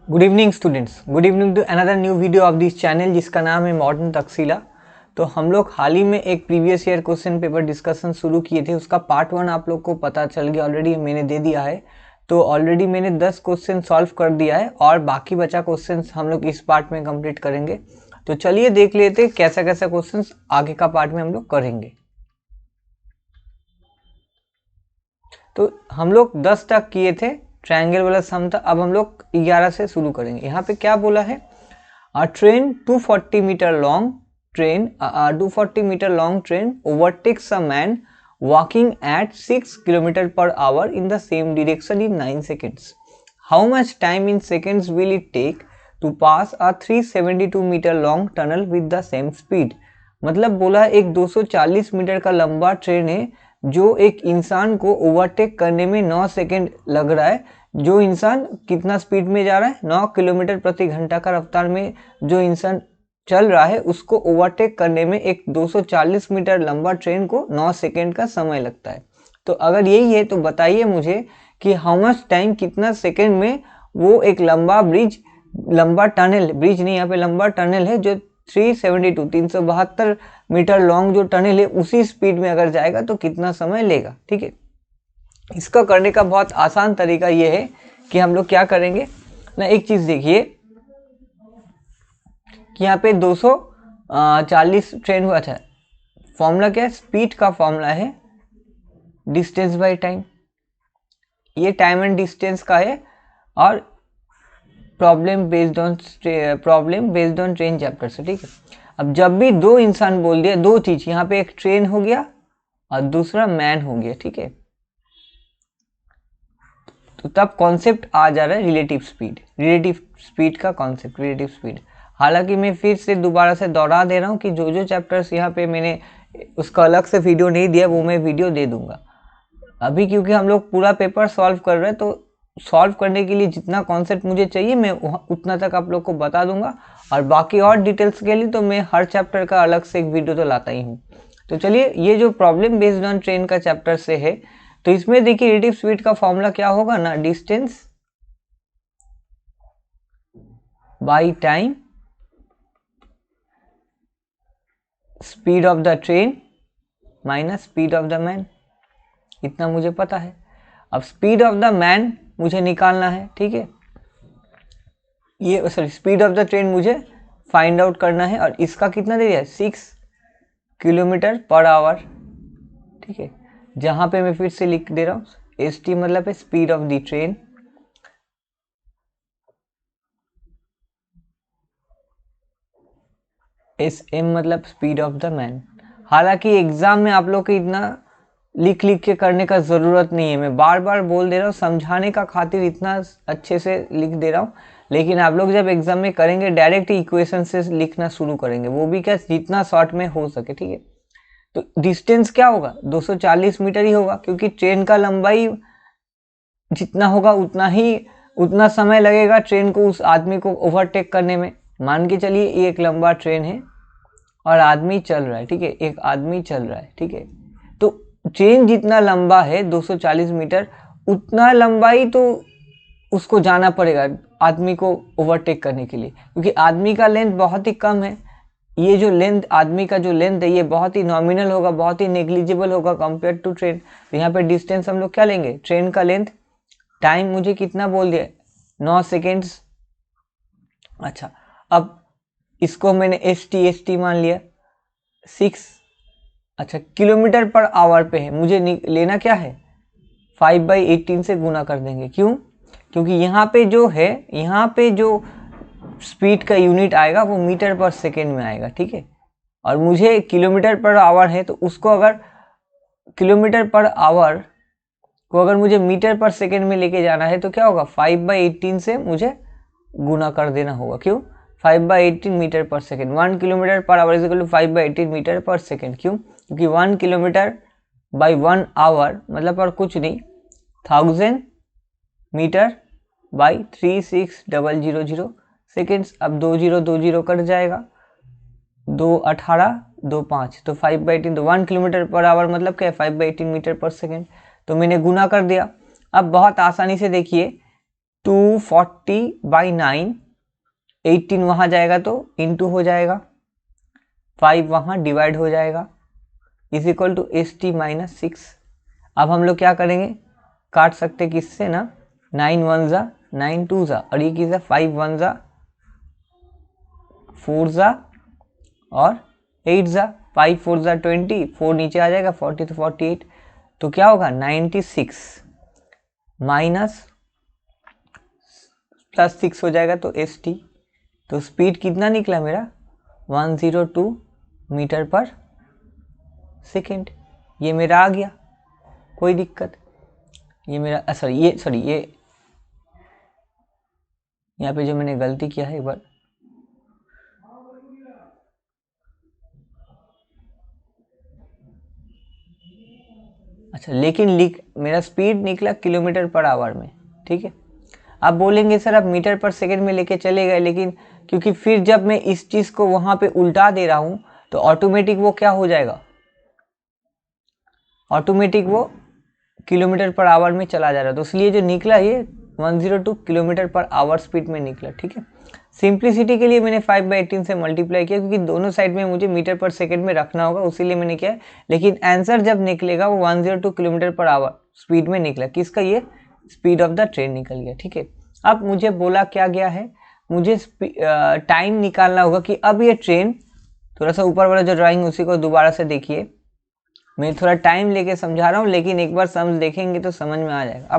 Good evening students, good evening to another new video of this channel जिसका नाम है modern Taxila. तो हम लोग हाल ही में एक previous year question paper discussion शुरू किए थे, उसका पार्ट 1 आप लोग को पता चल गया, ऑलरेडी मैंने दे दिया है। तो ऑलरेडी मैंने 10 क्वेश्चन सॉल्व कर दिया है और बाकी बचा क्वेश्चन हम लोग इस पार्ट में कंप्लीट करेंगे। तो चलिए देख लेते कैसा कैसा क्वेश्चन आगे का पार्ट में हम लोग करेंगे। तो हम लोग 10 तक किए थे, ट्रायंगल वाला सम था। अब हम लोग 11 से शुरू करेंगे। यहाँ पे क्या बोला है, a train 240 metre long train overtakes a man walking at 6 km per hour in the same direction in 9 seconds. How much time in seconds will it take to pass a 372 meter long tunnel with the same speed? मतलब बोला एक 240 metre का लंबा train है जो एक इंसान को ओवरटेक करने में 9 सेकेंड लग रहा है। जो इंसान कितना स्पीड में जा रहा है, 9 किलोमीटर प्रति घंटा का रफ्तार में जो इंसान चल रहा है, उसको ओवरटेक करने में एक 240 मीटर लंबा ट्रेन को 9 सेकेंड का समय लगता है। तो अगर यही है तो बताइए मुझे कि हाउ मच टाइम, कितना सेकेंड में वो एक लंबा टनल, ब्रिज नहीं, यहाँ पे लंबा टनल है जो 372 मीटर लॉन्ग जो टनल है उसी स्पीड में अगर जाएगा तो कितना समय लेगा। ठीक है, इसका करने का बहुत आसान तरीका ये है कि हम लोग क्या करेंगे ना, एक चीज देखिए कि यहाँ पे 240 ट्रेन हुआ था। फॉर्मूला क्या है, स्पीड का फॉर्मूला है डिस्टेंस बाय टाइम। ये टाइम एंड डिस्टेंस का है और problem based on train chapter से। ठीक है, अब जब भी दो इंसान बोल दिया, दो चीज, यहाँ पे एक ट्रेन हो गया और दूसरा मैन हो गया। ठीक है, तो तब कॉन्सेप्ट आ जा रहा है रिलेटिव स्पीड का कॉन्सेप्ट, रिलेटिव स्पीड। हालांकि मैं फिर से दोबारा से दोहरा दे रहा हूँ कि जो चैप्टर्स यहाँ पे मैंने उसका अलग से वीडियो नहीं दिया वो मैं वीडियो दे दूंगा अभी, क्योंकि हम लोग पूरा पेपर सॉल्व कर रहे हैं। तो सॉल्व करने के लिए जितना कॉन्सेप्ट मुझे चाहिए मैं उतना तक आप लोग को बता दूंगा, और बाकी और डिटेल्स के लिए तो मैं हर चैप्टर का अलग से एक वीडियो तो लाता ही हूँ। तो चलिए, ये जो प्रॉब्लम बेस्ड ऑन ट्रेन का चैप्टर से है, तो इसमें देखिए रिलेटिव स्पीड का फॉर्मूला क्या होगा ना, distance by time speed of the train minus speed of the man. इतना मुझे पता है। अब स्पीड ऑफ द मैन मुझे निकालना है। ठीक है, ये sorry, speed of the train मुझे फाइंड आउट करना है, और इसका कितना दे दिया है, 6 किलोमीटर पर आवर। ठीक है, जहां पे मैं फिर से लिख दे रहा हूँ, ST मतलब है speed of the train, SM मतलब स्पीड ऑफ द मैन। हालांकि एग्जाम में आप लोग को इतना लिख के करने का जरूरत नहीं है, मैं बार बार बोल दे रहा हूँ, समझाने का खातिर इतना अच्छे से लिख दे रहा हूँ। लेकिन आप लोग जब एग्जाम में करेंगे डायरेक्ट इक्वेशन से लिखना शुरू करेंगे, वो भी क्या, जितना शॉर्ट में हो सके। ठीक है, तो डिस्टेंस क्या होगा, 240 मीटर ही होगा, क्योंकि ट्रेन का लंबाई जितना होगा उतना समय लगेगा ट्रेन को उस आदमी को ओवरटेक करने में। मान के चलिए ये एक लंबा ट्रेन है और आदमी चल रहा है। ठीक है, एक आदमी चल रहा है। ठीक है, तो ट्रेन जितना लंबा है 240 मीटर, उतना लंबाई तो उसको जाना पड़ेगा आदमी को ओवरटेक करने के लिए, क्योंकि आदमी का लेंथ बहुत ही कम है। ये जो लेंथ, आदमी का जो लेंथ है, ये बहुत ही नॉमिनल होगा, बहुत ही नेग्लिजिबल होगा कंपेयर टू ट्रेन। तो यहाँ पे डिस्टेंस हम लोग क्या लेंगे, ट्रेन का लेंथ। टाइम मुझे कितना बोल दिया, 9 सेकेंड्स। अच्छा, अब इसको मैंने ST मान लिया 6। अच्छा, किलोमीटर पर आवर पे है, मुझे लेना क्या है, 5/18 से गुना कर देंगे। क्यों, क्योंकि यहाँ पे जो है, यहाँ पे जो स्पीड का यूनिट आएगा वो मीटर पर सेकेंड में आएगा। ठीक है, और मुझे किलोमीटर पर आवर है, तो उसको अगर किलोमीटर पर आवर को अगर मुझे मीटर पर सेकेंड में लेके जाना है तो क्या होगा, 5/18 से मुझे गुना कर देना होगा। क्यों, 5/18 metre per second, 1 kilometre per hour is equal to 5/18 metre per second. क्यों, क्योंकि 1 किलोमीटर बाई 1 आवर मतलब और कुछ नहीं, 1000 मीटर बाई 36,000 सेकेंड्स। अब 20 कट जाएगा, 2 18 2 5, तो 5/18, तो 1 किलोमीटर पर आवर मतलब क्या है, 5/18 मीटर पर सेकेंड। तो मैंने गुना कर दिया। अब बहुत आसानी से देखिए, 240/9, 18 वहाँ जाएगा तो इंटू हो जाएगा, 5 वहाँ डिवाइड हो जाएगा, is equal to ST minus 6। अब हम लोग क्या करेंगे, काट सकते किससे ना, 9 1 जा 9 2 जा, और ये किस 5 1 जा 4 जा और 8 जा, 5 4 जा 20, 4 नीचे आ जाएगा 40 तो 48, तो क्या होगा 96 माइनस प्लस 6 हो जाएगा तो ST। तो स्पीड कितना निकला मेरा 102 मीटर पर सेकेंड। ये मेरा आ गया, कोई दिक्कत। ये मेरा सॉरी ये यहाँ पे जो मैंने गलती किया है एक बार, अच्छा लेकिन मेरा स्पीड निकला किलोमीटर पर आवर में, ठीक है। आप बोलेंगे सर आप मीटर पर सेकंड में लेके चले गए, लेकिन क्योंकि फिर जब मैं इस चीज़ को वहाँ पे उल्टा दे रहा हूँ तो ऑटोमेटिक वो क्या हो जाएगा, ऑटोमेटिक वो किलोमीटर पर आवर में चला जा रहा है, तो इसलिए जो निकला ये 102 किलोमीटर पर आवर स्पीड में निकला, ठीक है। सिंप्लिसिटी के लिए मैंने 5/18 से मल्टीप्लाई किया, क्योंकि दोनों साइड में मुझे मीटर पर सेकंड में रखना होगा, उसीलिए मैंने किया है। लेकिन आंसर जब निकलेगा वो 102 किलोमीटर पर आवर स्पीड में निकला, किसका, ये स्पीड ऑफ द ट्रेन निकल गया, ठीक है। अब मुझे बोला क्या गया है, मुझे टाइम निकालना होगा कि अब ये ट्रेन, थोड़ा सा ऊपर वाला जो ड्राइंग उसी को दोबारा से देखिए, मैं थोड़ा टाइम लेके समझा रहा हूँ, लेकिन एक बार समझ देखेंगे तो समझ में आ जाएगा।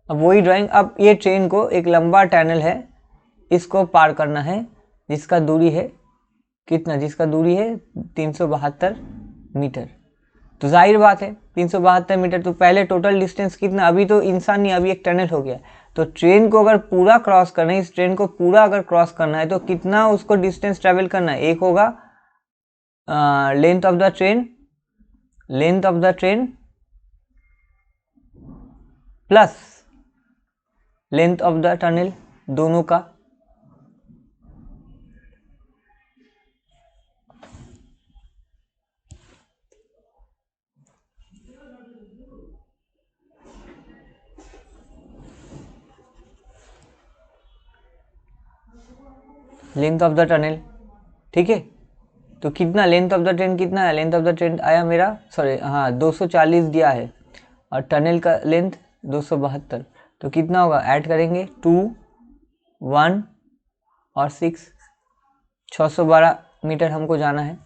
अब वही ड्राइंग, अब ये ट्रेन को एक लंबा टनल है, इसको पार करना है, जिसका दूरी है कितना, जिसका दूरी है 372 मीटर। तो जाहिर बात है 372 मीटर, तो पहले टोटल डिस्टेंस कितना, अभी तो इंसान नहीं, अभी एक टनल हो गया। तो ट्रेन को अगर पूरा क्रॉस करना है, इस ट्रेन को पूरा अगर क्रॉस करना है तो कितना उसको डिस्टेंस ट्रेवल करना है, एक होगा length of the train plus length of the tunnel, दोनों का। लेंथ ऑफ द टनल, ठीक है। तो कितना लेंथ ऑफ द ट्रेन कितना है, लेंथ ऑफ द ट्रेन आया मेरा, सॉरी हाँ 240 दिया है, और टनल का लेंथ 272, तो कितना होगा, ऐड करेंगे 2 1 और 6, 612 मीटर हमको जाना है।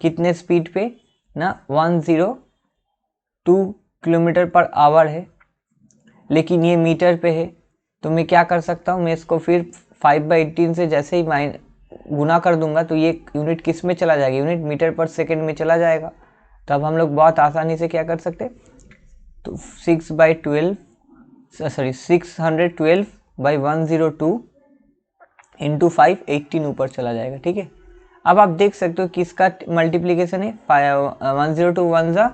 कितने स्पीड पे ना, 102 किलोमीटर पर आवर है, लेकिन ये मीटर पे है। तो मैं क्या कर सकता हूँ, मैं इसको फिर 5/18 से जैसे ही गुना कर दूंगा तो ये यूनिट किस में चला जाएगा, यूनिट मीटर पर सेकंड में चला जाएगा। तो अब हम लोग बहुत आसानी से क्या कर सकते, तो 612/102 इंटू 5 18 ऊपर चला जाएगा, ठीक है। अब आप देख सकते हो किसका मल्टीप्लीकेशन है, 102 1 जा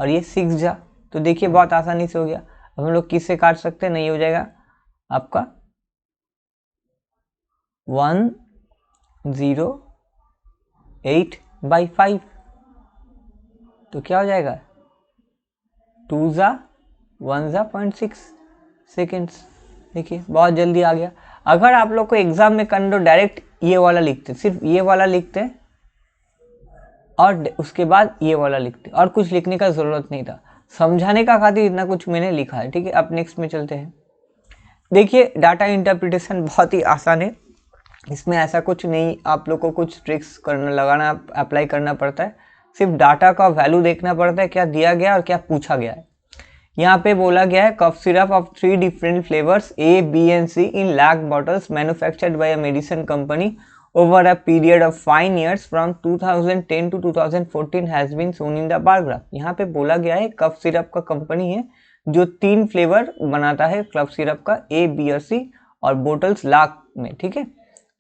और ये 6 जा, तो देखिए बहुत आसानी से हो गया। अब हम लोग किससे काट सकते हैं, नहीं हो जाएगा आपका 108/5, तो क्या हो जाएगा 2 जा 1 जा 0.6 सेकेंड्स। देखिए बहुत जल्दी आ गया। अगर आप लोग को एग्जाम में करना तो डायरेक्ट ये वाला लिखते, सिर्फ ये वाला लिखते और उसके बाद ये वाला लिखते, और कुछ लिखने का ज़रूरत नहीं था। समझाने का खातिर इतना कुछ मैंने लिखा है, ठीक है। अब नेक्स्ट में चलते हैं। देखिए डाटा इंटरप्रिटेशन बहुत ही आसान है, इसमें ऐसा कुछ नहीं आप लोग को कुछ ट्रिक्स लगाना अप्लाई करना पड़ता है, सिर्फ डाटा का वैल्यू देखना पड़ता है, क्या दिया गया और क्या पूछा गया है। यहाँ पे बोला गया है cough syrup of 3 different flavours A, B and C in lakh bottles manufactured by a medicine company over a period of 5 years from 2010 to 2014 has been shown in the bar graph। यहाँ पे बोला गया है cough syrup का company है जो 3 flavour बनाता है कफ सिरप का, A, B और C, और बोटल्स लाख में, ठीक है।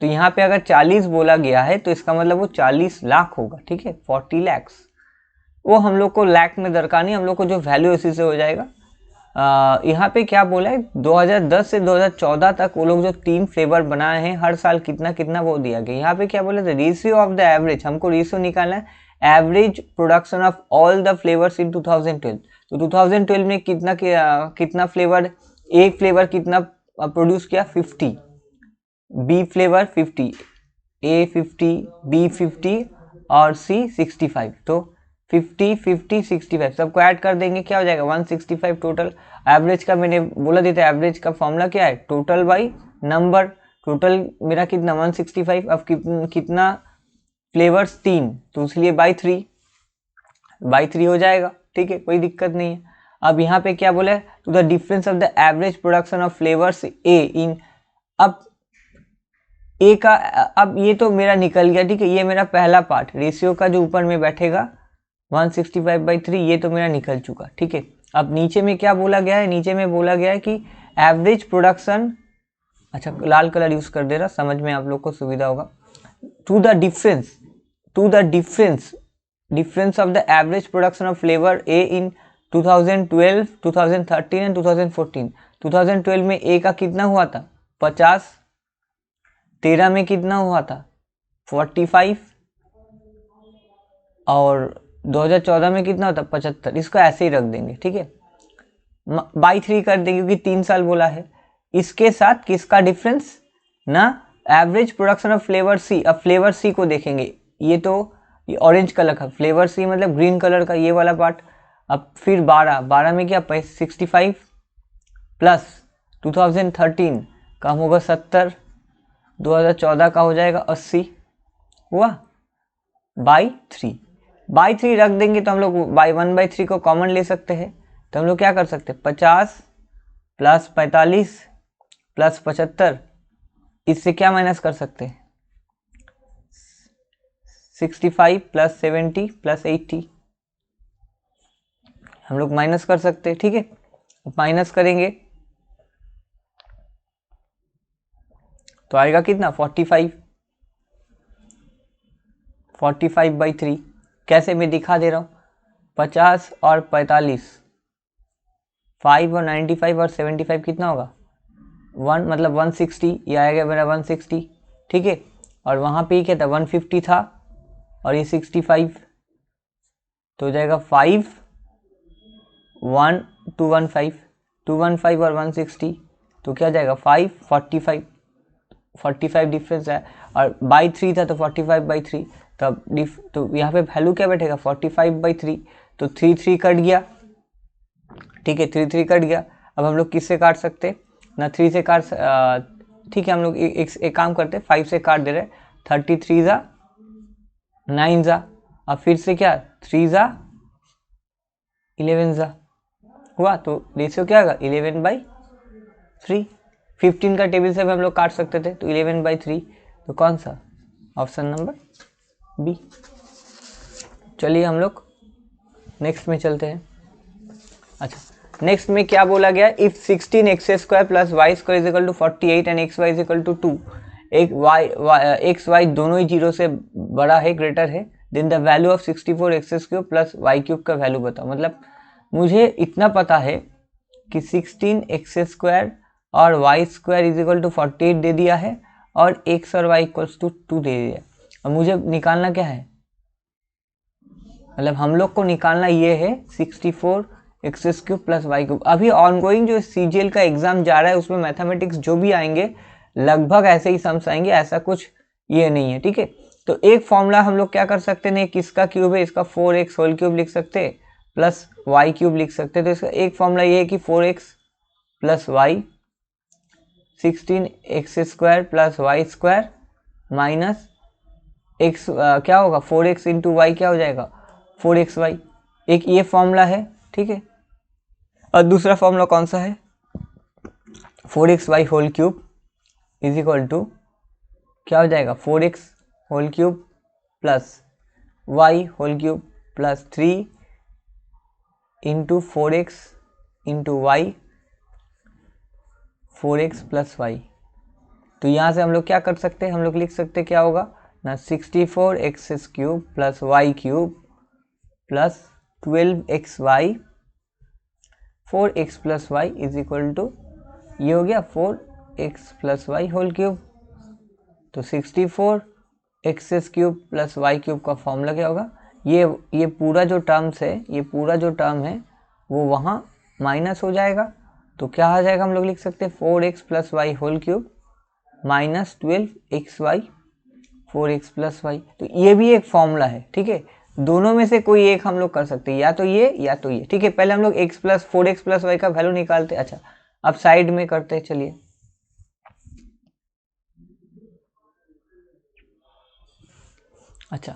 तो यहाँ पे अगर 40 बोला गया है तो इसका मतलब वो 40 लाख होगा, ठीक है, 40 lakhs। वो हम लोग को लैक में दरकार नहीं, हम लोग को जो वैल्यू इसी से हो जाएगा। यहाँ पे क्या बोला है 2010 से 2014 तक वो लोग जो 3 फ्लेवर बनाए हैं, हर साल कितना कितना वो दिया गया। यहाँ पे क्या बोला था, रेशियो ऑफ द एवरेज, हमको रेशियो निकालना है average production of all the flavours in 2012। तो 2012 में कितना फ्लेवर, ए फ्लेवर कितना प्रोड्यूस किया 50, बी फ्लेवर 50, ए 50, बी 50 और सी 65। तो 50 50 65 सबको ऐड कर देंगे, क्या हो जाएगा 165 टोटल। एवरेज का मैंने बोला देता है, एवरेज का फॉर्मूला क्या है, टोटल बाई नंबर। टोटल मेरा कितना 165, अब कितना फ्लेवर्स 3, तो इसलिए बाई 3 हो जाएगा, ठीक है, कोई दिक्कत नहीं है। अब यहाँ पे क्या बोला है, to the difference of the average production of flavours A in, अब ए का, अब ये तो मेरा निकल गया, ठीक है, ये मेरा पहला पार्ट, रेशियो का जो ऊपर में बैठेगा 165/3, ये तो मेरा निकल चुका, ठीक है। अब नीचे में क्या बोला गया है, नीचे में बोला गया है कि एवरेज प्रोडक्शन, अच्छा लाल कलर यूज कर दे रहा, समझ में आप लोग को सुविधा होगा, to the difference of the average production of flavour A in 2012, 2013 and 2014। 2012 में ए का कितना हुआ था 50, 13 में कितना हुआ था 45 और 2014 में कितना होता 75। इसको ऐसे ही रख देंगे, ठीक है, बाई 3 कर देंगे क्योंकि 3 साल बोला है। इसके साथ किसका डिफरेंस ना, एवरेज प्रोडक्शन ऑफ फ्लेवर सी। अब फ्लेवर सी को देखेंगे, ये तो ये ऑरेंज कलर का फ्लेवर सी मतलब ग्रीन कलर का ये वाला पार्ट। अब फिर 12 में क्या 65 प्लस 2013 कम होगा 70, 2014 का हो जाएगा 80, हुआ बाई 3 रख देंगे तो हम लोग बाई 1/3 को कॉमन ले सकते हैं। तो हम लोग क्या कर सकते हैं 50 प्लस 45 प्लस 75, इससे क्या माइनस कर सकते हैं 65 प्लस 70 प्लस 80 हम लोग माइनस कर सकते हैं, ठीक है। माइनस करेंगे तो आएगा कितना 45/3। कैसे मैं दिखा दे रहा हूँ, 50 और 45, 5 और 95 और 75 कितना होगा 1, मतलब 160, ये आएगा मेरा 160, ठीक है। और वहाँ पे क्या था 150 था और ये 65, तो हो जाएगा 5 1 215, 215 और 160, तो क्या जाएगा 5 45 डिफरेंस है, और बाई 3 था तो 45/3, तब तो यहाँ पे वैल्यू क्या बैठेगा 45/3, तो 3 कट गया, ठीक है, 3 कट गया। अब हम लोग किससे काट सकते ना, 3 से काट, ठीक है, हम लोग एक काम करते 5 से काट दे रहे, 33 जा 9 जा, अब फिर से क्या 3 जा 11 जा, हुआ, तो रेशियो क्या होगा 11/3। 15 का टेबल से भी हम लोग काट सकते थे, तो 11/3, तो कौन सा ऑप्शन नंबर बी। चलिए हम लोग नेक्स्ट में चलते हैं। अच्छा, नेक्स्ट में क्या बोला गया, if 16x² plus y² is equal to 48 and xy is equal to 2, एक एक्स वाई दोनों ही 0 से बड़ा है, ग्रेटर है, then the value of 64x³ plus y³ का वैल्यू बताओ। मतलब मुझे इतना पता है कि 16x² और y² इज इक्वल टू 48 दे दिया है और x और y इक्वल्स टू 2 दे दिया। और मुझे निकालना क्या है, मतलब हम लोग को निकालना ये है 64x³ प्लस y³। अभी ऑनगोइंग जो CGL का एग्जाम जा रहा है उसमें मैथमेटिक्स जो भी आएंगे लगभग ऐसे ही सम्स आएंगे, ऐसा कुछ ये नहीं है, ठीक है। तो एक फॉर्मूला हम लोग क्या कर सकते हैं, किसका क्यूब है, इसका 4x होल क्यूब लिख सकते हैं प्लस y³ लिख सकते हैं। तो इसका एक फॉर्मूला ये है कि 4x plus y 16x² plus y² minus x, क्या होगा 4x इंटू वाई क्या हो जाएगा 4xy, एक ये फॉर्मूला है, ठीक है। और दूसरा फॉर्मूला कौन सा है 4xy whole cube is equal to क्या हो जाएगा 4x whole cube plus y whole cube plus 3 into 4x into y 4x plus y। तो यहाँ से हम लोग क्या कर सकते हैं, हम लोग लिख सकते हैं क्या होगा ना 64x³ plus y³ plus 12xy 4x plus y is equal to ये हो गया 4x plus y whole cube. तो 64x³ प्लस y³ का फॉर्मूला क्या होगा, ये पूरा जो टर्म्स है, ये पूरा जो टर्म है वो वहाँ माइनस हो जाएगा। तो क्या आ जाएगा, हम लोग लिख सकते हैं 4x plus y whole cube minus 12xy 4x plus y. तो ये भी एक फॉर्मूला है, ठीक है। दोनों में से कोई एक हम लोग कर सकते हैं, या तो ये या तो ये, ठीक है। पहले हम लोग x plus 4x plus y का वैल्यू निकालते। अच्छा, अब साइड में करते हैं, चलिए। अच्छा,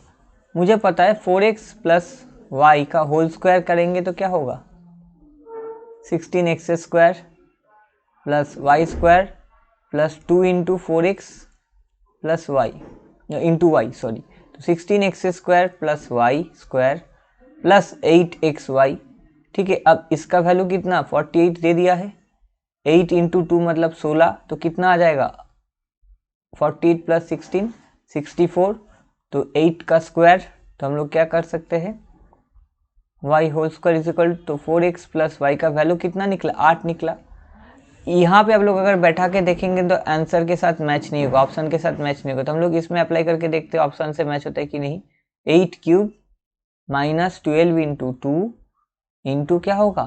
मुझे पता है 4x प्लस वाई का होल स्क्वायर करेंगे तो क्या होगा, 16x square plus y square plus 2 into 4x plus y into y, sorry. तो 16x square plus y square plus 8xy, ठीक है। अब इसका वैल्यू कितना, 48 दे दिया है। 8 इंटू 2 मतलब 16, तो कितना आ जाएगा, 48 प्लस 16 64। तो 8 का स्क्वायर, तो हम लोग क्या कर सकते हैं, y whole square is equal to 4x plus y का वैल्यू कितना निकला, 8 निकला। यहाँ पे आप लोग अगर बैठा के देखेंगे तो आंसर के साथ मैच नहीं होगा, ऑप्शन के साथ मैच नहीं होगा। तो हम लोग इसमें अप्लाई करके देखते हैं ऑप्शन से मैच होता है कि नहीं। 8 क्यूब माइनस 12 इंटू 2 इंटू क्या होगा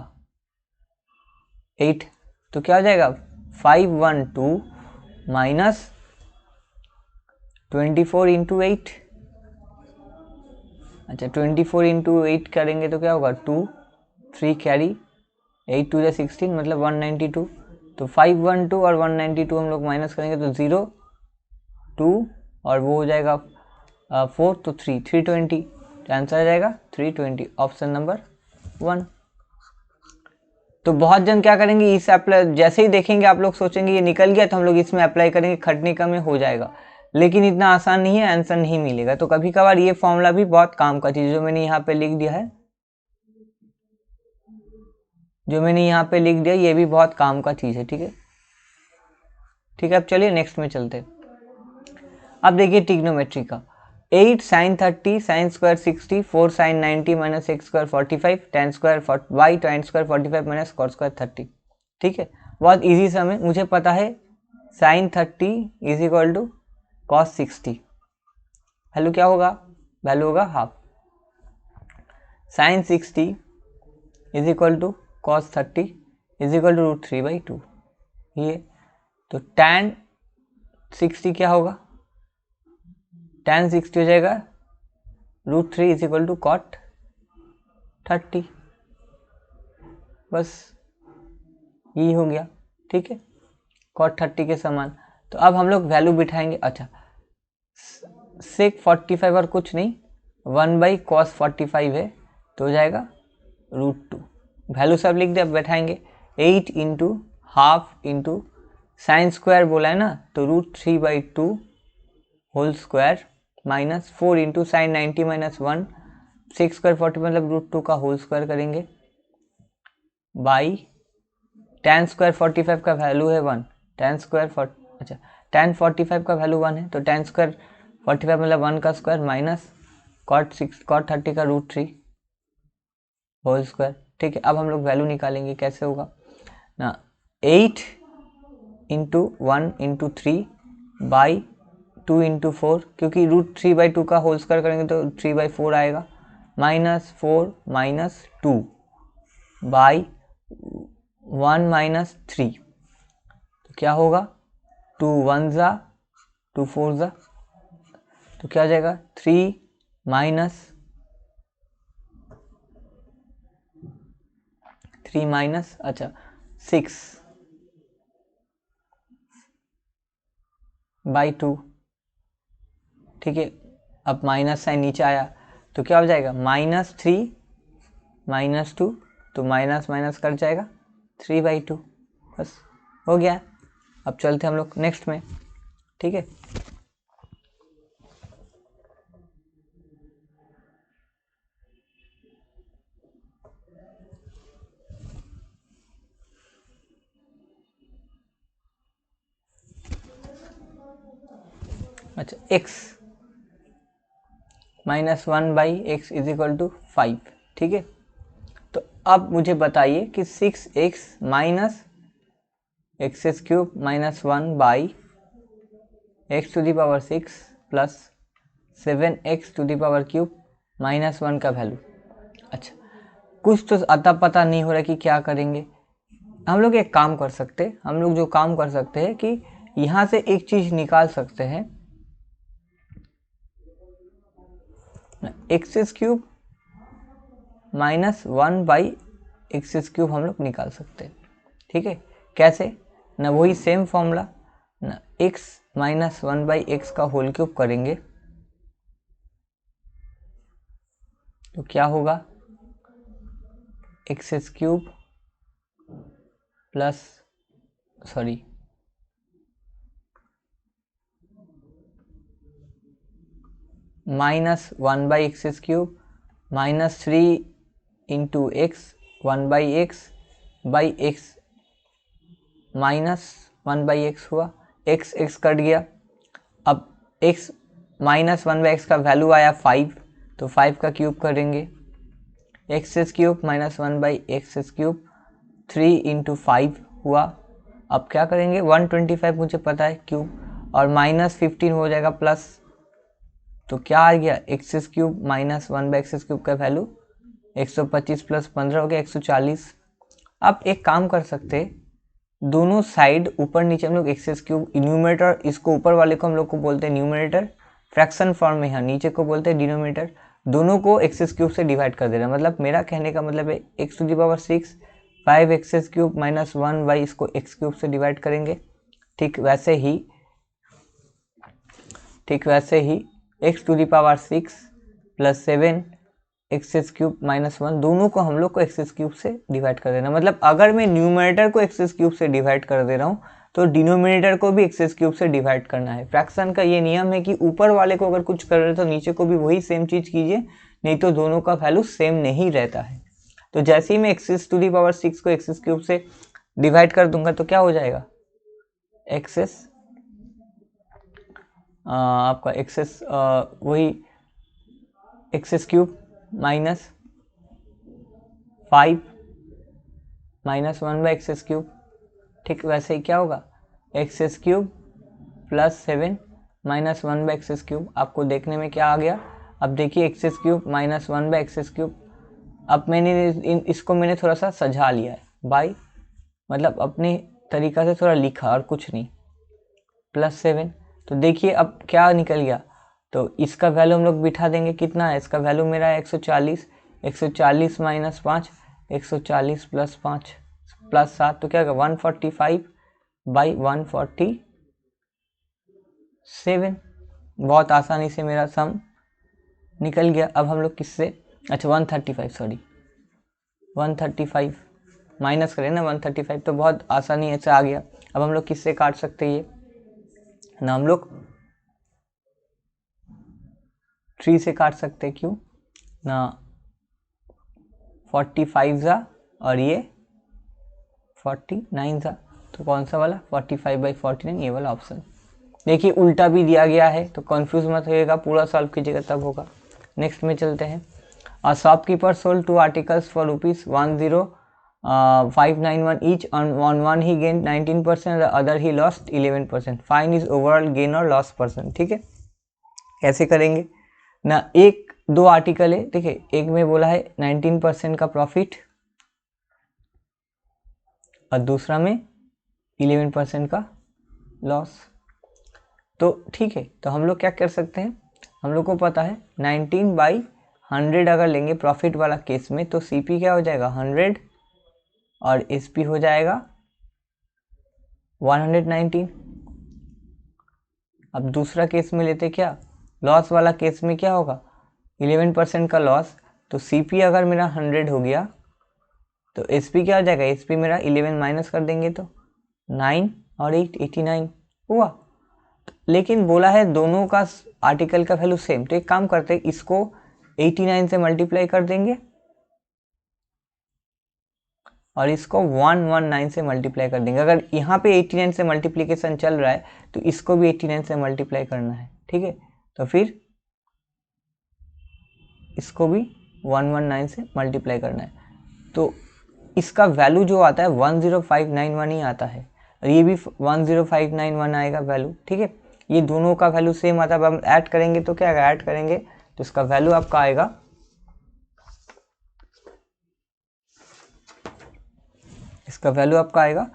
8, तो क्या हो जाएगा 512 माइनस 24 इंटू 8। अच्छा, 24 इंटू 8 करेंगे तो क्या होगा 2 3 कैरी 8 टू 16 मतलब 192। तो 512 और 192 हम लोग माइनस करेंगे तो 0 2 और वो हो जाएगा 4, तो 320। तो आंसर आ जाएगा 320, ऑप्शन नंबर 1। तो बहुत जन क्या करेंगे, इस अप्लाई जैसे ही देखेंगे आप लोग सोचेंगे ये निकल गया तो हम लोग इसमें अप्लाई करेंगे, खटने का में हो जाएगा। लेकिन इतना आसान नहीं है, आंसर नहीं मिलेगा। तो कभी कभार ये फॉर्मूला भी बहुत काम का चीज़, जो मैंने यहाँ पे लिख दिया है, ये भी बहुत काम का चीज़ है, ठीक है। ठीक है, अब चलिए नेक्स्ट में चलते हैं। अब देखिए ट्रिग्नोमेट्री का, 8 sine 30 sine square 60 4 sine 90 minus x square 45 tan square y tan square 45 minus cot square 30। ठीक है, बहुत इजी सम है। मुझे पता है sine 30 is equal to cos 60, value क्या होगा, वैल्यू होगा half. Sine 60 is equal to cos 30 is equal to √3/2 ये। तो tan 60 क्या होगा, tan 60 हो जाएगा √3 इज इक्वल टू कॉट 30, बस यही हो गया, ठीक है, कॉट 30 के समान। तो अब हम लोग वैल्यू बिठाएंगे। अच्छा, सेक 45 और कुछ नहीं, 1/cos 45 है, तो हो जाएगा √2। वैल्यू सब लिख दे, अब बैठाएंगे 8 into half into sine square बोला है ना, तो √3/2 whole square minus 4 into sine 90 minus 1 6 square 40 मतलब √2 का होल स्क्वायर करेंगे बाई tan स्क्वायर 45 का वैल्यू है 1, tan स्क्वायर अच्छा tan 45 का वैल्यू 1 है, तो tan स्क्वायर 45 मतलब 1 का स्क्वायर माइनस cot 30 का √3 होल स्क्वायर। ठीक है, अब हम लोग वैल्यू निकालेंगे, कैसे होगा ना, 8 इंटू 1 इंटू 3 बाई 2 इंटू 4, क्योंकि √3/2 का होल स्क्वायर करेंगे तो 3/4 आएगा, माइनस 4 माइनस 2 बाई 1 माइनस 3, तो क्या होगा 2 1 ज़ा 2 4 ज़ा, तो क्या आ जाएगा 3 माइनस 3 माइनस अच्छा 6 बाई 2। ठीक है, अब माइनस साइन नीचे आया तो क्या हो जाएगा -3 -2, तो माइनस माइनस कट जाएगा 3/2, बस हो गया। अब चलते हम लोग नेक्स्ट में, ठीक है। अच्छा, x -1/x is equal to 5, ठीक है। तो अब मुझे बताइए कि 6x minus x³ minus 1/x⁶ plus 7x³ minus 1 का वैल्यू। अच्छा, कुछ तो अता पता नहीं हो रहा कि क्या करेंगे। हम लोग एक काम कर सकते हैं, हम लोग जो काम कर सकते हैं कि यहाँ से एक चीज़ निकाल सकते हैं, एक्स क्यूब माइनस 1/x³ हम लोग निकाल सकते हैं। ठीक है, कैसे ना, वही सेम फॉर्मूला ना, x माइनस 1/x का होल क्यूब करेंगे तो क्या होगा, x³ plus minus 1/x³ minus 3 into x 1/x minus 1/x हुआ, x कट गया। अब x माइनस 1/x का वैल्यू आया 5, तो 5 का क्यूब करेंगे, x³ माइनस 1/x³ 3 इंटू 5 हुआ। अब क्या करेंगे, 125 मुझे पता है क्यूब, और माइनस 15 हो जाएगा प्लस, तो क्या आ गया, x³ माइनस 1/x³ का वैल्यू 125 प्लस 15 हो गया 140। अब एक काम कर सकते, दोनों साइड ऊपर नीचे हम लोग x³ न्यूमरेटर, इसको ऊपर वाले को हम लोग को बोलते हैं न्यूमरेटर, फ्रैक्शन फॉर्म में है, नीचे को बोलते हैं डिनोमिनेटर। दोनों को x³ से डिवाइड कर दे रहा है, मतलब मेरा कहने का मतलब है x⁶ 5x³ माइनस 1 इसको x³ से डिवाइड करेंगे। ठीक वैसे ही x⁶ प्लस 7 x³ माइनस 1 दोनों को हम लोग को x³ से डिवाइड कर देना। मतलब अगर मैं न्यूमरेटर को x³ से डिवाइड कर दे रहा हूँ तो डिनोमिनेटर को भी x³ से डिवाइड करना है। फ्रैक्शन का ये नियम है कि ऊपर वाले को अगर कुछ कर रहे तो नीचे को भी वही सेम चीज़ कीजिए, नहीं तो दोनों का वैल्यू सेम नहीं रहता है। तो जैसे ही मैं x⁶ को x³ से डिवाइड कर दूंगा तो क्या हो जाएगा, आपका वही x³ माइनस 5 माइनस 1/x³। ठीक वैसे ही क्या होगा, x³ प्लस 7 माइनस 1/x³। आपको देखने में क्या आ गया, अब देखिए x³ माइनस 1/x³। अब मैंने इसको मैंने थोड़ा सा सजा लिया है बाई, मतलब अपने तरीका से थोड़ा लिखा और कुछ नहीं, प्लस 7। तो देखिए अब क्या निकल गया, तो इसका वैल्यू हम लोग बिठा देंगे, कितना है इसका वैल्यू मेरा है 140, 140 माइनस 5 140 प्लस 5 प्लस 7, तो क्या होगा 145/147। बहुत आसानी से मेरा सम निकल गया। अब हम लोग किससे, अच्छा 135 माइनस करें ना 135, तो बहुत आसानी से आ गया। अब हम लोग किससे काट सकते हैं ये ना, हम लोग 3 से काट सकते हैं, क्यों ना 45 जा और ये 49 जा, तो कौन सा वाला 45/49, ये वाला ऑप्शन। देखिए उल्टा भी दिया गया है तो कंफ्यूज मत होइएगा, पूरा सॉल्व कीजिएगा तब होगा। नेक्स्ट में चलते हैं। A shopkeeper sold 2 articles for ₹10591 each, on one he gained 19%, the other he lost 11%. Fine is overall gain और लॉस परसेंट। ठीक है, कैसे करेंगे ना, एक दो आर्टिकल है, देखिए एक में बोला है 19% का प्रॉफिट और दूसरा में 11% का लॉस। तो ठीक है, तो हम लोग क्या कर सकते हैं, हम लोग को पता है 19/100 अगर लेंगे प्रॉफिट वाला केस में तो CP क्या हो जाएगा 100 और SP हो जाएगा 119। अब दूसरा केस में लेते क्या, लॉस वाला केस में क्या होगा 11% का लॉस, तो CP अगर मेरा 100 हो गया तो SP क्या हो जाएगा, SP मेरा 11 माइनस कर देंगे तो 9 और 8 89 हुआ। लेकिन बोला है दोनों का आर्टिकल का वैल्यू सेम, तो एक काम करते हैं इसको 89 से मल्टीप्लाई कर देंगे और इसको 119 से मल्टीप्लाई कर देंगे। अगर यहाँ पे 89 से मल्टीप्लिकेशन चल रहा है तो इसको भी 89 से मल्टीप्लाई करना है। ठीक है, तो फिर इसको भी 119 से मल्टीप्लाई करना है, तो इसका वैल्यू जो आता है 10591 ही आता है और ये भी 10591 आएगा वैल्यू। ठीक है, ये दोनों का वैल्यू सेम आता है। अब हम ऐड करेंगे तो क्या आएगा, ऐड करेंगे तो इसका वैल्यू आपका आएगा इसका वैल्यू आपका आएगा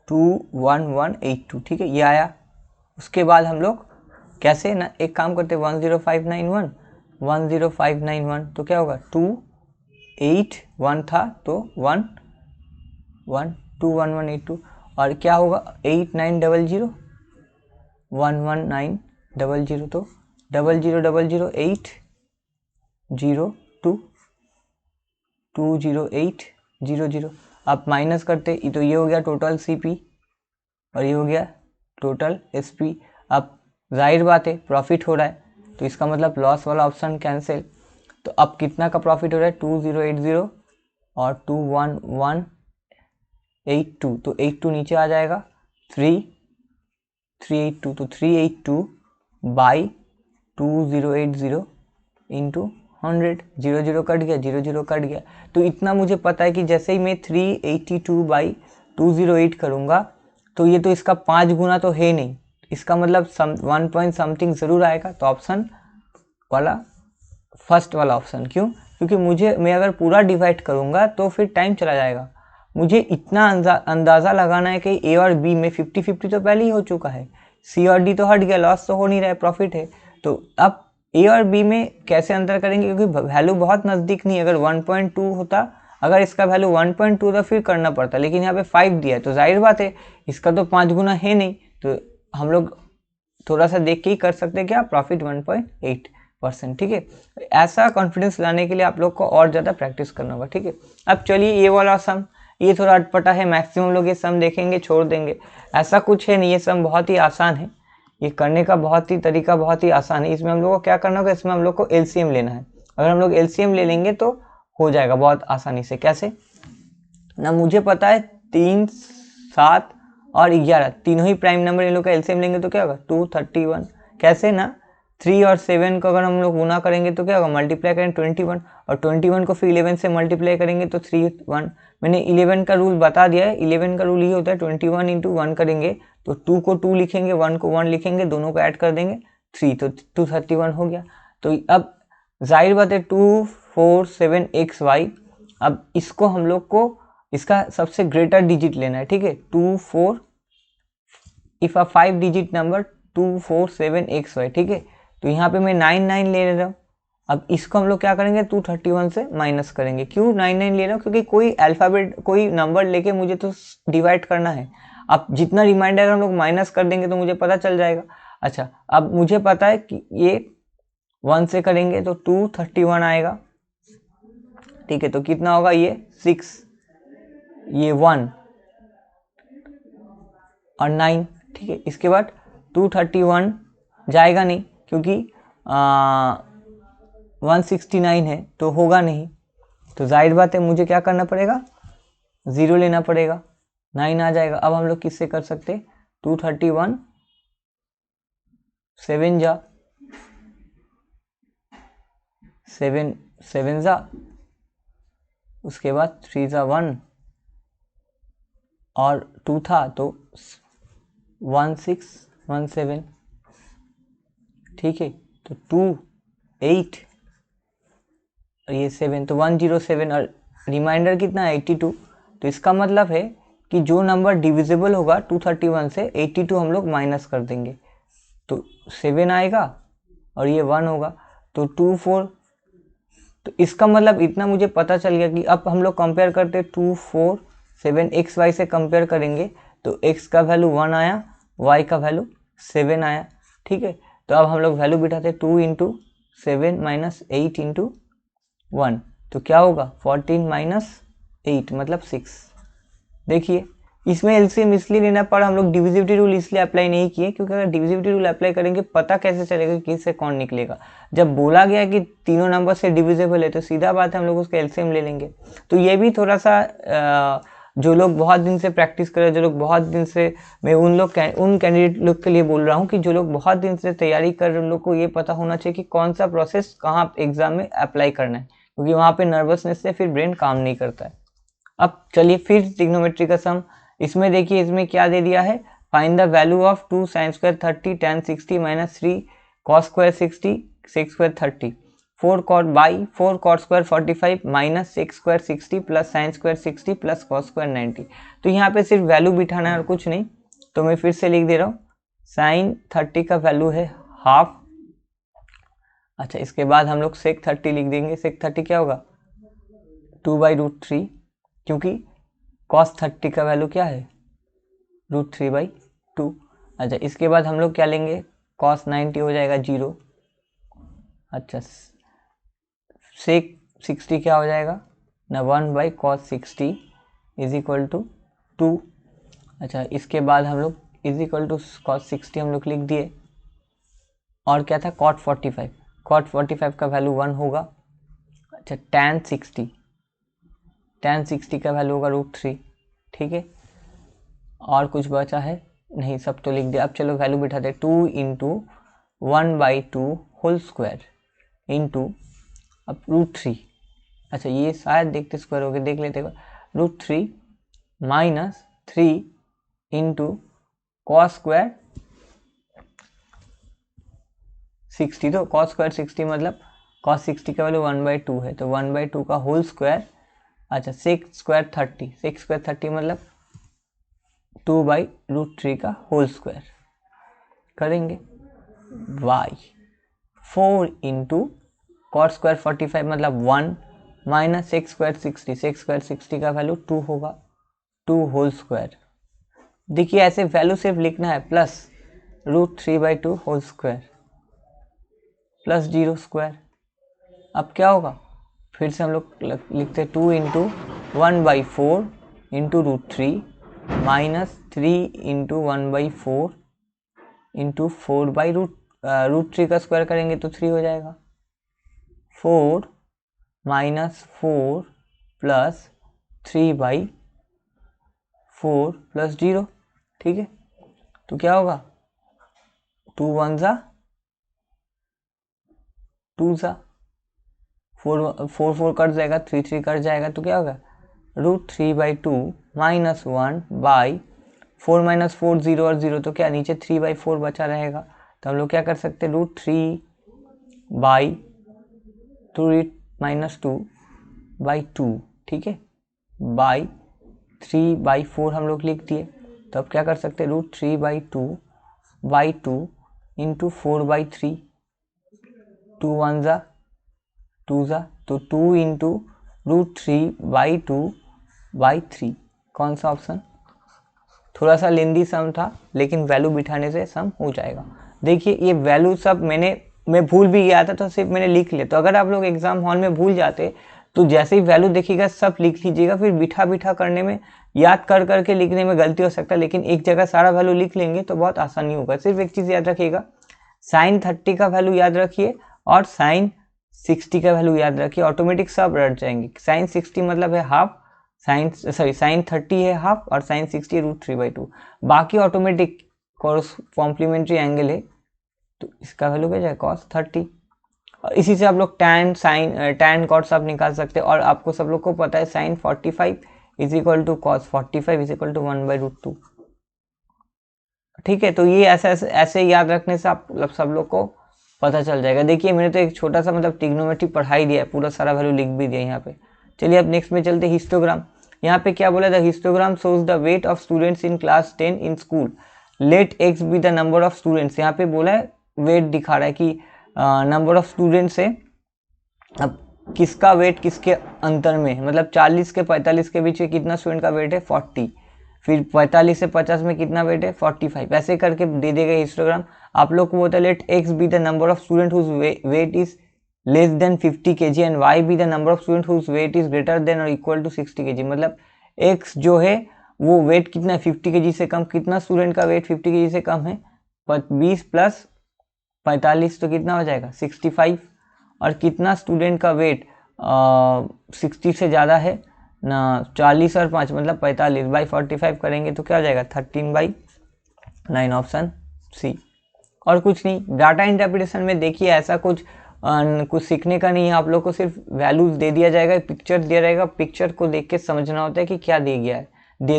21182, ठीक है, ये आया। उसके बाद हम लोग कैसे ना, एक काम करते 10591 तो क्या होगा 281 था तो 1121182, और क्या होगा 8900 11900 तो 0008022080। आप माइनस करते तो ये हो गया टोटल सीपी और ये हो गया टोटल एसपी। अब जाहिर बात है प्रॉफिट हो रहा है तो इसका मतलब लॉस वाला ऑप्शन कैंसिल। तो अब कितना का प्रॉफिट हो रहा है 2080 और 21182, तो 82 नीचे आ जाएगा 382, तो 382 बाई 2080 इंटू 100, 00 कट गया, 00 कट गया। तो इतना मुझे पता है कि जैसे ही मैं 382 बाई 208 करूँगा तो ये तो इसका 5 गुना तो है नहीं, इसका मतलब 1 पॉइंट समथिंग ज़रूर आएगा। तो ऑप्शन वाला फर्स्ट वाला ऑप्शन, क्यों? क्योंकि मैं अगर पूरा डिवाइड करूँगा तो फिर टाइम चला जाएगा। मुझे इतना अंदाज़ा लगाना है कि ए और बी में 50-50 तो पहले ही हो चुका है, सी और डी तो हट गया, लॉस तो हो नहीं रहा है, प्रॉफिट है। तो अब ए और बी में कैसे अंतर करेंगे, क्योंकि वैल्यू बहुत नज़दीक नहीं। अगर 1.2 होता, अगर इसका वैल्यू 1.2 तो फिर करना पड़ता, लेकिन यहाँ पे 5 दिया है तो जाहिर बात है इसका तो 5 गुना है नहीं, तो हम लोग थोड़ा सा देख के ही कर सकते हैं क्या, प्रॉफिट 1.8%, ठीक है। ऐसा कॉन्फिडेंस लाने के लिए आप लोग को और ज़्यादा प्रैक्टिस करना होगा, ठीक है। अब चलिए ये वाला सम, ये थोड़ा अटपटा है, मैक्सिमम लोग ये सम देखेंगे छोड़ देंगे, ऐसा कुछ है नहीं, ये सम बहुत ही आसान है, ये करने का तरीका बहुत ही आसान है। इसमें हम लोग को क्या करना होगा, इसमें हम लोग को एलसीएम लेना है। अगर हम लोग एलसीएम ले लेंगे तो हो जाएगा बहुत आसानी से। कैसे ना, मुझे पता है 3, 7 और 11 तीनों ही प्राइम नंबर, इन लोग का एलसीएम लेंगे तो क्या होगा 231। कैसे ना, 3 और 7 को अगर हम लोग गुना करेंगे तो क्या होगा, मल्टीप्लाई करेंगे 21, और 21 को फिर 11 से मल्टीप्लाई करेंगे तो 31। मैंने 11 का रूल बता दिया है, 11 का रूल ये होता है 21 इंटू 1 करेंगे तो 2 को 2 लिखेंगे, 1 को 1 लिखेंगे, दोनों को ऐड कर देंगे 3, तो 231 हो गया। तो अब जाहिर बात है 247xy, अब इसको हम लोग को इसका सबसे ग्रेटर डिजिट लेना है, ठीक है। 24 if a 5 digit number 247xy, ठीक है। तो यहाँ पे मैं 99 ले रहा हूँ। अब इसको हम लोग क्या करेंगे, 231 से माइनस करेंगे। क्यों 99 ले रहा हूँ, क्योंकि कोई अल्फ़ाबेट कोई नंबर लेके मुझे तो डिवाइड करना है। अब जितना रिमाइंडर हम लोग माइनस कर देंगे तो मुझे पता चल जाएगा। अच्छा, अब मुझे पता है कि ये 1 से करेंगे तो 231 आएगा, ठीक है। तो कितना होगा, ये 6, ये 1 और 9, ठीक है। इसके बाद 231 जाएगा नहीं, क्योंकि 169 है तो होगा नहीं, तो जाहिर बात है मुझे क्या करना पड़ेगा, 0 लेना पड़ेगा, 9 आ जाएगा। अब हम लोग किससे कर सकते, 231 7 जा 7 7 जा, उसके बाद 3 जा 1 और 2 था तो 1617, ठीक है। तो 2 8 और ये 7, तो 107 और रिमाइंडर कितना है 82। तो इसका मतलब है कि जो नंबर डिविजिबल होगा 231 से 82 हम लोग माइनस कर देंगे तो 7 आएगा और ये 1 होगा तो 24। तो इसका मतलब इतना मुझे पता चल गया कि अब हम लोग कंपेयर करते 247 xy से कंपेयर करेंगे तो x का वैल्यू 1 आया, y का वैल्यू 7 आया, ठीक है। तो अब हम लोग वैल्यू बिठाते 2 इंटू 7 माइनस 8 इंटू 1, तो क्या होगा 14 माइनस 8 मतलब 6। देखिए इसमें एलसीएम इसलिए लेना पड़ा, हम लोग डिविजिबिलिटी रूल इसलिए अप्लाई नहीं किए क्योंकि अगर डिविजिबिलिटी रूल अप्लाई करेंगे पता कैसे चलेगा कि किससे कौन निकलेगा। जब बोला गया कि तीनों नंबर से डिविजिबल है तो सीधा बात है हम लोग उसका एलसीएम ले लेंगे। तो ये भी थोड़ा सा जो लोग बहुत दिन से प्रैक्टिस कर रहे हैं, जो लोग बहुत दिन से, मैं उन कैंडिडेट लोग के लिए बोल रहा हूँ कि जो लोग बहुत दिन से तैयारी कर रहे हैं उन लोग को ये पता होना चाहिए कि कौन सा प्रोसेस कहाँ एग्जाम में अप्लाई करना है, क्योंकि वहाँ पे नर्वसनेस से फिर ब्रेन काम नहीं करता है। अब चलिए फिर ट्रिग्नोमेट्री का सम, इसमें देखिए इसमें क्या दे दिया है, find the value of 2 sin² 30 tan 60 - 3 cos square 60, sec square 30, 4 cot by 4 cot square 45 minus sec square 60 plus sine square 60 plus cos square 90। तो यहाँ पे सिर्फ वैल्यू बिठाना है और कुछ नहीं। तो मैं फिर से लिख दे रहा हूँ, साइन 30 का वैल्यू है हाफ। अच्छा, इसके बाद हम लोग सेक 30 लिख देंगे। सेक 30 क्या होगा, 2/√3, क्योंकि कॉस 30 का वैल्यू क्या है, √3/2। अच्छा, इसके बाद हम लोग क्या लेंगे, कॉस 90 हो जाएगा 0। अच्छा, सेक 60 क्या हो जाएगा ना, 1/cos 60 इज इक्वल टू 2। अच्छा, इसके बाद हम लोग इज इक्वल टू cos 60 हम लोग लिख दिए। और क्या था, cot 45, cot 45 का वैल्यू 1 होगा। अच्छा, tan 60 का वैल्यू होगा √3। ठीक है, और कुछ बचा है नहीं, सब तो लिख दिया। अब चलो वैल्यू बिठाते, 2 इंटू 1/2 होल स्क्वायर इंटू अब √3। अच्छा, ये शायद देखते स्क्वायर हो गया, देख लेते √3 माइनस 3 इंटू कॉस स्क्वायर 60। तो कॉस स्क्वायर 60 मतलब कॉस 60 का वैल्यू 1/2 है, तो 1/2 का होल स्क्वायर। अच्छा, सेक स्क्वायर 30, सेक स्क्वायर 30 मतलब 2/√3 का होल स्क्वायर करेंगे। y 4 इंटू कॉट स्क्वायर 45 मतलब 1 minus sec square 60, sec square 60 का वैल्यू 2 होगा, 2 होल स्क्वायर। देखिए ऐसे वैल्यू सिर्फ लिखना है, plus √3/2 whole square plus 0 square. अब क्या होगा, फिर से हम लोग लिखते 2 into 1/4 into √3 minus 3 into 1/4 into 4/√3 का स्क्वायर करेंगे तो 3 हो जाएगा। 4 माइनस 4 प्लस 3/4 प्लस 0। ठीक है, तो क्या होगा, 2 1 जा 2 जा 4 4 कट जाएगा, 3 3 कट जाएगा, तो क्या होगा √3/2 माइनस 1/4 माइनस 4 0 और 0, तो क्या नीचे 3/4 बचा रहेगा। तो हम लोग क्या कर सकते हैं, √3/2 माइनस 2/2, ठीक है, बाई 3/4 हम लोग लिख दिए। तो अब क्या कर सकते हैं, √3/2 इंटू 4/3, 2 1 जा 2 जा, तो 2 इंटू √3/2/3। कौन सा ऑप्शन, थोड़ा सा लेंदी सम था लेकिन वैल्यू बिठाने से सम हो जाएगा। देखिए ये वैल्यू सब मैं भूल भी गया था, तो सिर्फ मैंने लिख लिया। तो अगर आप लोग एग्जाम हॉल में भूल जाते तो जैसे ही वैल्यू देखिएगा सब लिख लीजिएगा, फिर बिठा बिठा करने में, याद कर करके लिखने में गलती हो सकता है, लेकिन एक जगह सारा वैल्यू लिख लेंगे तो बहुत आसानी होगा। सिर्फ एक चीज़ याद रखिएगा, साइन 30 का वैल्यू याद रखिए और साइन 60 का वैल्यू याद रखिए, ऑटोमेटिक सब रट जाएंगे। साइन 60 मतलब है हाफ, साइन 30 है हाफ और साइन 60 √3/2, बाकी ऑटोमेटिक कॉम्प्लीमेंट्री एंगल है, तो इसका वैल्यू क्या जाएगा cos 30। और इसी से आप लोग tan cot सब निकाल सकते हैं। और आपको सब लोग को पता है sine 45 is equal to cos 45 is equal to 1/√2। ठीक है, तो ये ऐसे याद रखने से आप सब लोग को पता चल जाएगा। देखिए मैंने तो एक छोटा सा मतलब ट्रिग्नोमेट्री पढ़ाई दिया है, पूरा सारा वैल्यू लिख भी दिया यहाँ पे। चलिए अब नेक्स्ट में चलते, हिस्टोग्राम। यहाँ पे क्या बोला था, histogram shows the weight of students in class 10 इन school, let x be the number of students. यहाँ पे बोला है वेट दिखा रहा है कि नंबर ऑफ स्टूडेंट्स है, अब किसका वेट किसके अंतर में, मतलब 40 के 45 के बीच में कितना स्टूडेंट का वेट है 40, फिर 45 से 50 में कितना वेट है 45, ऐसे करके दे देगा हिस्टोग्राम। आप लोग को बोलता है let x be the number of student whose weight is less than 50 kg and y be the number of student whose weight is greater than और इक्वल टू 60 kg। मतलब x जो है वो वेट कितना है 50 kg से कम, कितना student का वेट 50 kg से कम है 20 प्लस 45 तो कितना हो जाएगा 65, और कितना स्टूडेंट का वेट 60 से ज़्यादा है ना 40 और 5 मतलब 45/45 करेंगे तो क्या हो जाएगा 13/9, ऑप्शन सी। और कुछ नहीं, डाटा इंटरप्रिटेशन में देखिए ऐसा कुछ सीखने का नहीं है, आप लोग को सिर्फ वैल्यूज दे दिया जाएगा, पिक्चर दिया जाएगा, पिक्चर को देख के समझना होता है कि क्या दे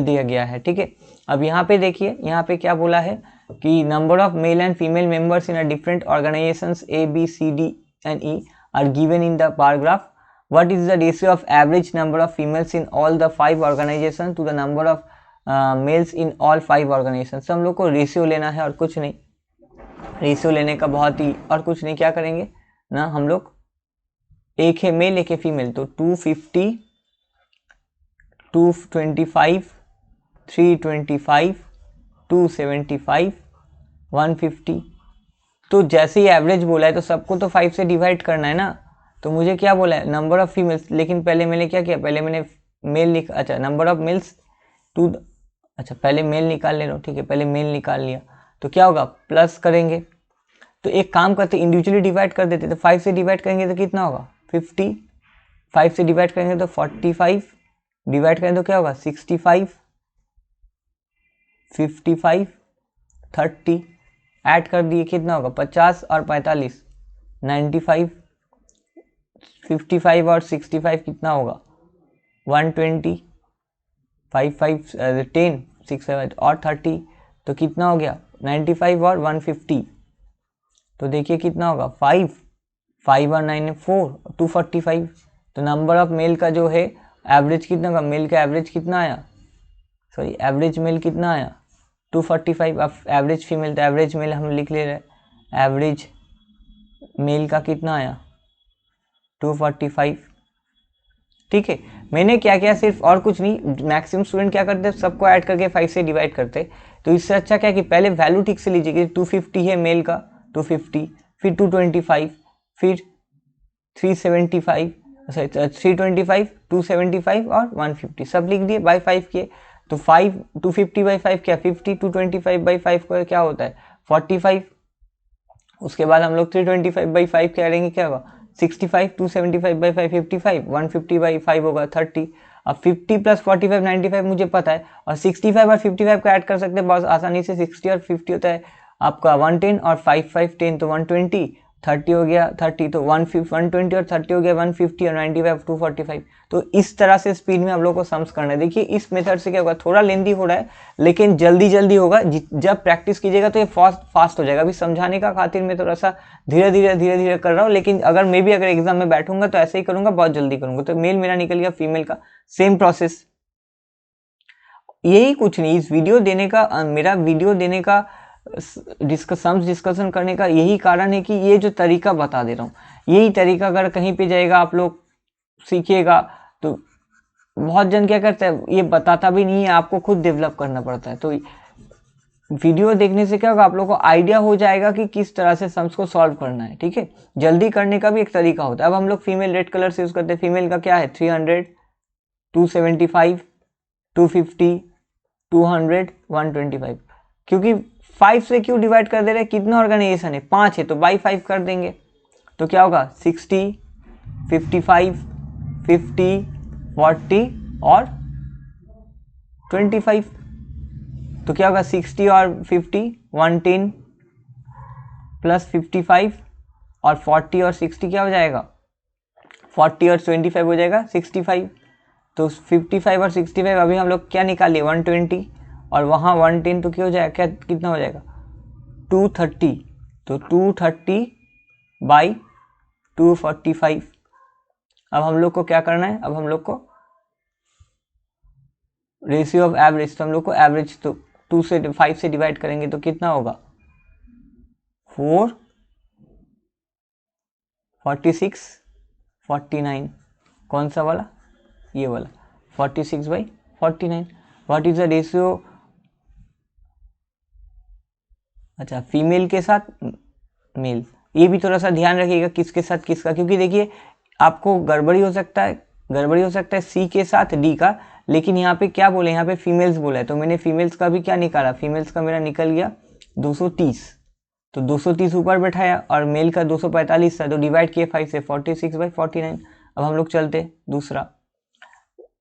दिया गया है। ठीक है, अब यहाँ पे देखिए, यहाँ पे क्या बोला है कि number of male and female members in a different organisations ABCD and E are given in the bar graph. What is the ratio of average number of females in all the 5 organizations to the number of males in all 5 organisation? तो हम लोग को ratio लेना है और कुछ नहीं, ratio लेने का बहुत ही और कुछ नहीं, क्या करेंगे ना हम लोग, एक है मेल एक है फीमेल, तो 250, 225, 325, 275, 150। तो जैसे ही एवरेज बोला है तो सबको तो 5 से डिवाइड करना है ना, तो मुझे क्या बोला है नंबर ऑफ फीमेल्स, लेकिन पहले मैंने क्या किया, पहले मैंने मेल अच्छा नंबर ऑफ मेल्स टू, अच्छा पहले मेल निकाल ले रहा हूँ, ठीक है पहले मेल निकाल लिया, तो क्या होगा प्लस करेंगे, तो एक काम करते इंडिविजुअली डिवाइड कर देते, तो 5 से डिवाइड करेंगे तो कितना होगा 50, 5 से डिवाइड करेंगे तो 45, डिवाइड करेंगे तो क्या होगा 65, 55, 30, ऐड कर दिए कितना होगा 50 और 45 95, 55 और 65 कितना होगा 120, 5 5 10 6 7 और 30, तो कितना हो गया 95 और 150, तो देखिए कितना होगा 5 5 और 9 4 245। तो नंबर ऑफ मेल का जो है एवरेज कितना का, मेल का एवरेज कितना आया, सॉरी एवरेज मेल कितना आया 245। अब एवरेज फीमेल, तो एवरेज मेल हम लिख ले रहे हैं, एवरेज मेल का कितना आया 245, ठीक है। मैंने क्या किया, सिर्फ और कुछ नहीं, मैक्सिमम स्टूडेंट क्या करते हैं सबको ऐड करके 5 से डिवाइड करते, तो इससे अच्छा क्या कि पहले वैल्यू ठीक से लीजिए कि 250 है मेल का 250, फिर 225, फिर 375, 325, 275 और 150 सब लिख दिए, बाई 5 किए, तो 5 250 बाई 5 क्या 50, 225 बाई 5 को क्या होता है 45, उसके बाद हम लोग 325 बाई 5 क्या करेंगे, क्या होगा 65, 275 बाई 5 55, 150 बाई 5 होगा 30। अब 50 प्लस 45 95 मुझे पता है, और 65 और 55 को ऐड कर सकते हैं बहुत आसानी से, 60 और 50 होता है आपका 110 और 5 5 10 तो 120, 30 हो गया 30 तो 120 और 30 हो गया 150 और 95 245। तो इस तरह से स्पीड में आप लोगों को सम्स करना है। देखिए इस मेथड से क्या होगा, थोड़ा लेंदी हो रहा है लेकिन जल्दी जल्दी होगा, जब प्रैक्टिस कीजिएगा तो ये फास्ट हो जाएगा। अभी समझाने का खातिर मैं थोड़ा सा धीरे धीरे कर रहा हूँ, लेकिन अगर एग्जाम में बैठूंगा तो ऐसे ही करूंगा, बहुत जल्दी करूंगा। तो मेल मेरा निकल गया, फीमेल का सेम प्रोसेस, यही कुछ नहीं। इस वीडियो देने का मेरा वीडियो देने का डिस्कशन करने का यही कारण है कि ये जो तरीका बता दे रहा हूँ, यही तरीका अगर कहीं पे जाएगा आप लोग सीखिएगा तो बहुत जन क्या करता है, ये बताता भी नहीं है, आपको खुद डेवलप करना पड़ता है। तो वीडियो देखने से क्या होगा, आप लोगों को आइडिया हो जाएगा कि किस तरह से सम्स को सॉल्व करना है, ठीक है। जल्दी करने का भी एक तरीका होता है। अब हम लोग फीमेल रेड कलर से यूज करते हैं, फीमेल का क्या है 300, 275, 250, 200, 125, क्योंकि 5 से क्यों डिवाइड कर दे रहे हैं, कितना ऑर्गेनाइजेशन है 5 है तो बाई 5 कर देंगे, तो क्या होगा 60, 55, 50, 40 और 25, तो क्या होगा 60 और 50 110 प्लस 55 और 40 और 60 क्या हो जाएगा 40 और 25 हो जाएगा 65। तो 55 और 65 अभी हम लोग क्या निकालिए 120 और वहाँ 110 तो क्या हो जाएगा, क्या कितना हो जाएगा 230, तो 230 बाई 245। अब हम लोग को क्या करना है, अब हम लोग को रेशियो ऑफ एवरेज, तो हम लोग को एवरेज तो 2 से 5 से डिवाइड करेंगे तो कितना होगा 4, 46, 49, कौन सा वाला, ये वाला 46 by 49। What is the ratio, अच्छा फीमेल के साथ मेल, ये भी थोड़ा सा ध्यान रखिएगा किसके साथ किसका, क्योंकि देखिए आपको गड़बड़ी हो सकता है सी के साथ डी का, लेकिन यहाँ पे क्या बोले, यहाँ पे फीमेल्स बोला है, तो मैंने फीमेल्स का भी क्या निकाला, फीमेल्स का मेरा निकल गया 230, तो 230 ऊपर बैठाया और मेल का 245 था, तो डिवाइड किए 5 से 46 बाई 49। अब हम लोग चलते दूसरा,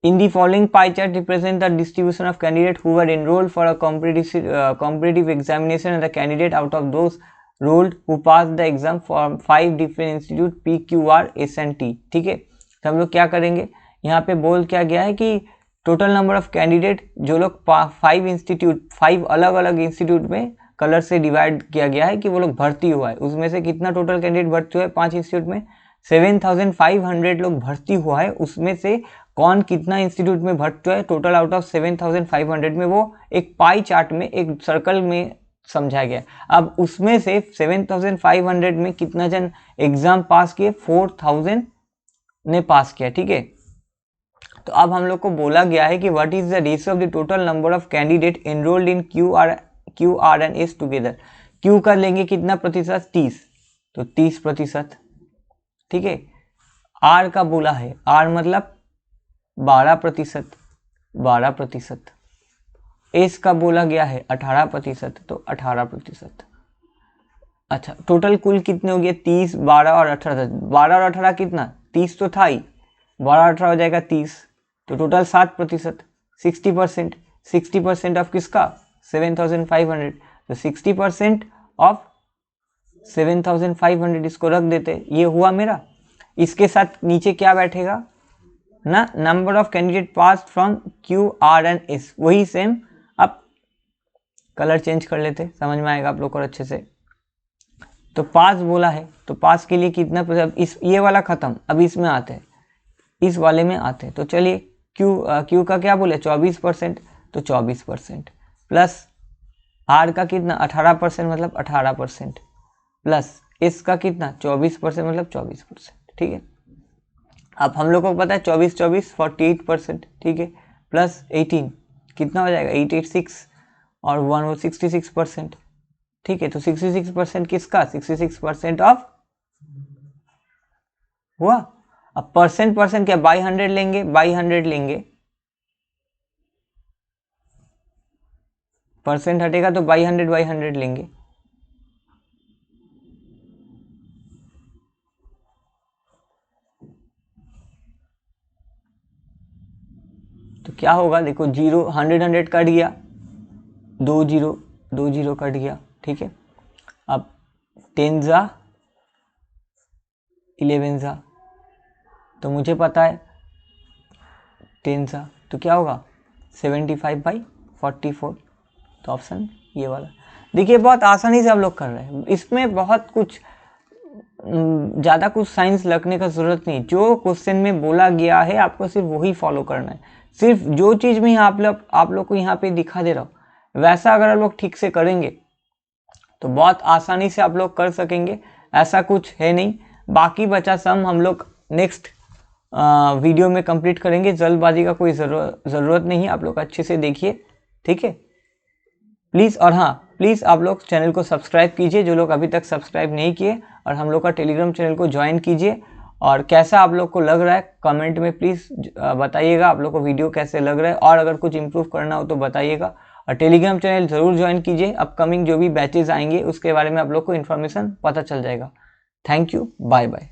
in the following pie chart represent the distribution of candidate who were enrolled for a competitive examination and the candidate out of those enrolled who passed the exam from 5 different institute P Q R S and T, ठीक है। तो हम लोग क्या करेंगे, यहाँ पे बोल क्या गया है कि टोटल नंबर ऑफ कैंडिडेट जो लोग 5 अलग अलग इंस्टीट्यूट में कलर से डिवाइड किया गया है कि वो लोग भर्ती हुआ है, उसमें से कितना टोटल कैंडिडेट भर्ती हुआ है 5 इंस्टीट्यूट में, 7500 लोग भर्ती हुआ है, उसमें से कौन कितना इंस्टीट्यूट में भर्ती हुआ है टोटल आउट ऑफ 7500 में, वो एक पाई चार्ट में एक सर्कल में समझाया गया। अब उसमें से 7500 में कितना जन एग्जाम पास किए, 4000 ने पास किया, ठीक है। तो अब हम लोग को बोला गया है कि what is the ratio of the total number of candidate enrolled in Q R and S together. Q का लेंगे कितना प्रतिशत, 30, तो 30%, ठीक है। आर का बोला है, आर मतलब 12%, 12%। एस का बोला गया है 18%, तो 18%। अच्छा, टोटल कुल कितने हो गए, 30, 12 और 18, 12 और 18 कितना, 30 तो था ही, 12 18 हो जाएगा 30, तो टोटल 7%, 60%। 60% ऑफ किसका, 7500, तो 60% ऑफ 7500 इसको रख देते, ये हुआ मेरा। इसके साथ नीचे क्या बैठेगा ना, number of candidate pass from Q R and S, वही सेम। अब कलर चेंज कर लेते, समझ में आएगा आप लोग को अच्छे से। तो पास बोला है, तो पास के लिए कितना, इस ये वाला खत्म, अब इसमें आते हैं, इस वाले में आते हैं। तो चलिए क्यू का क्या बोले 24%, तो 24% प्लस आर का कितना 18% मतलब 18%, प्लस एस का कितना 24% मतलब 24%, ठीक है। अब हम लोग को पता है 24 24 48%, ठीक है, प्लस 18 कितना हो जाएगा 886 और 1 66%, ठीक है। तो 66% किसका, 66% ऑफ हुआ। अब परसेंट क्या बाई 100 लेंगे, बाई 100 लेंगे, परसेंट हटेगा तो बाई 100 लेंगे, तो क्या होगा देखो, 0 100 100 कट गया, 2 0 कट गया, ठीक है। अब 10 जा 11 जा, तो मुझे पता है 10 जा तो क्या होगा 75/44, तो ऑप्शन ये वाला। देखिए बहुत आसानी से हम लोग कर रहे हैं, इसमें बहुत कुछ ज़्यादा कुछ साइंस लगने का ज़रूरत नहीं, जो क्वेश्चन में बोला गया है आपको सिर्फ वही फॉलो करना है। सिर्फ जो चीज़ में आप लोग को यहाँ पे दिखा दे रहा हूँ वैसा अगर आप लोग ठीक से करेंगे तो बहुत आसानी से आप लोग कर सकेंगे, ऐसा कुछ है नहीं। बाकी बचा सम हम लोग नेक्स्ट वीडियो में कंप्लीट करेंगे, जल्दबाजी का कोई ज़रूरत नहीं, आप लोग अच्छे से देखिए, ठीक है प्लीज़। और हाँ प्लीज़ आप लोग चैनल को सब्सक्राइब कीजिए, जो लोग अभी तक सब्सक्राइब नहीं किए, और हम लोग का टेलीग्राम चैनल को ज्वाइन कीजिए। और कैसा आप लोग को लग रहा है कमेंट में प्लीज़ बताइएगा, आप लोग को वीडियो कैसे लग रहा है, और अगर कुछ इम्प्रूव करना हो तो बताइएगा। और टेलीग्राम चैनल ज़रूर ज्वाइन कीजिए, अपकमिंग जो भी बैचेज आएंगे उसके बारे में आप लोग को इन्फॉर्मेशन पता चल जाएगा। Thank you, bye bye.